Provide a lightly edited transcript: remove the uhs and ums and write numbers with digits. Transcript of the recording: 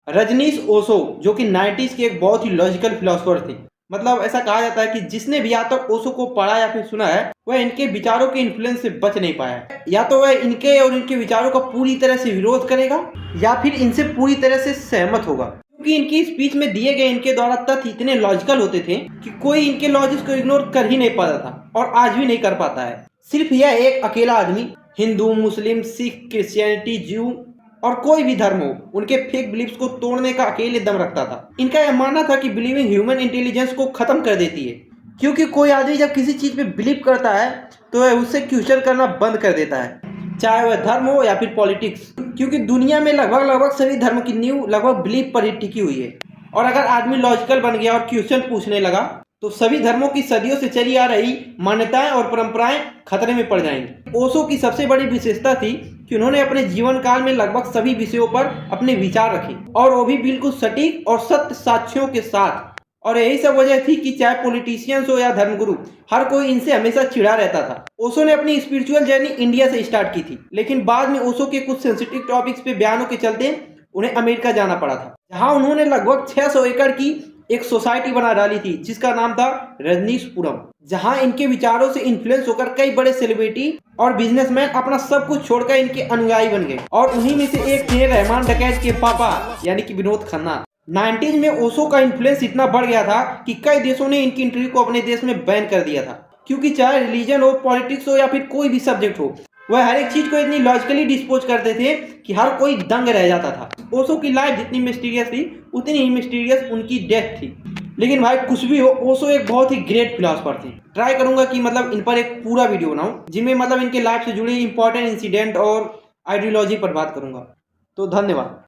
रजनीश ओशो जो कि 90s के एक बहुत ही लॉजिकल फिलोसोफर थे। मतलब ऐसा कहा जाता है कि जिसने भी या तो ओशो को पढ़ा या फिर सुना है वह इनके विचारों के इन्फ्लुएंस से बच नहीं पाया है। या तो वह इनके और इनके विचारों का पूरी तरह से विरोध करेगा या फिर इनसे पूरी तरह से सहमत होगा, क्योंकि इनकी स्पीच में दिए गए इनके द्वारा तथ्य इतने लॉजिकल होते थे कि कोई इनके लॉजिक को इग्नोर कर ही नहीं पाता था और आज भी नहीं कर पाता है। सिर्फ यह एक अकेला आदमी हिंदू, मुस्लिम, सिख, क्रिश्चियनिटी, ज्यू और कोई भी धर्म हो, उनके फेक बिलीफ्स को तोड़ने का अकेले दम रखता था। इनका यह मानना था कि बिलीविंग ह्यूमन इंटेलिजेंस को खत्म कर देती है, क्योंकि कोई आदमी जब किसी चीज पे बिलीव करता है तो वह उससे क्वेश्चन करना बंद कर देता है, चाहे वह धर्म हो या फिर पॉलिटिक्स। क्योंकि दुनिया में लगभग सभी धर्म की नींव लगभग बिलीफ पर ही टिकी हुई है और अगर आदमी लॉजिकल बन गया और क्वेश्चन पूछने लगा तो सभी धर्मों की सदियों से चली आ रही मान्यताएं और परंपराएं खतरे में पड़ जाएंगी। ओशो की सबसे बड़ी विशेषता थी कि उन्होंने अपने जीवन काल में लगभग सभी विषयों पर अपने विचार रखे और वो भी बिल्कुल सटीक और सत्य साक्ष्यों के साथ। और यही सब वजह थी कि चाहे पॉलिटिशियंस हो या धर्मगुरु, हर कोई इनसे हमेशा चिढ़ा रहता था। ओशो ने अपनी स्पिरिचुअल जर्नी इंडिया से स्टार्ट की थी, लेकिन बाद में ओशो के कुछ सेंसिटिव टॉपिक्स पे बयानों के चलते उन्हें अमेरिका जाना पड़ा था, जहां उन्होंने लगभग 600 एकड़ की एक सोसाइटी बना डाली थी जिसका नाम था रजनीशपुरम, जहां इनके विचारों से इन्फ्लुएंस होकर कई बड़े सेलिब्रिटी और बिजनेसमैन अपना सब कुछ छोड़कर इनके अनुयायी बन गए। और उन्हीं में से एक थे रहमान डकैत के पापा यानी कि विनोद खन्ना। 90s में ओशो का इन्फ्लुएंस इतना बढ़ गया था कि कई देशों ने इनकी इंटरव्यू को अपने देश में बैन कर दिया था, क्योंकि चाहे रिलीजन हो, पॉलिटिक्स हो या फिर कोई भी सब्जेक्ट हो, वह हर एक चीज को इतनी लॉजिकली डिस्पोज करते थे कि हर कोई दंग रह जाता था। ओशो की लाइफ जितनी मिस्टीरियस थी उतनी ही मिस्टीरियस उनकी डेथ थी। लेकिन भाई कुछ भी हो, ओशो एक बहुत ही ग्रेट फिलोसोफर थे। ट्राई करूंगा कि मतलब इन पर एक पूरा वीडियो बनाऊं जिनमें मतलब इनके लाइफ से जुड़े इंपॉर्टेंट इंसिडेंट और आइडियोलॉजी पर बात करूंगा। तो धन्यवाद।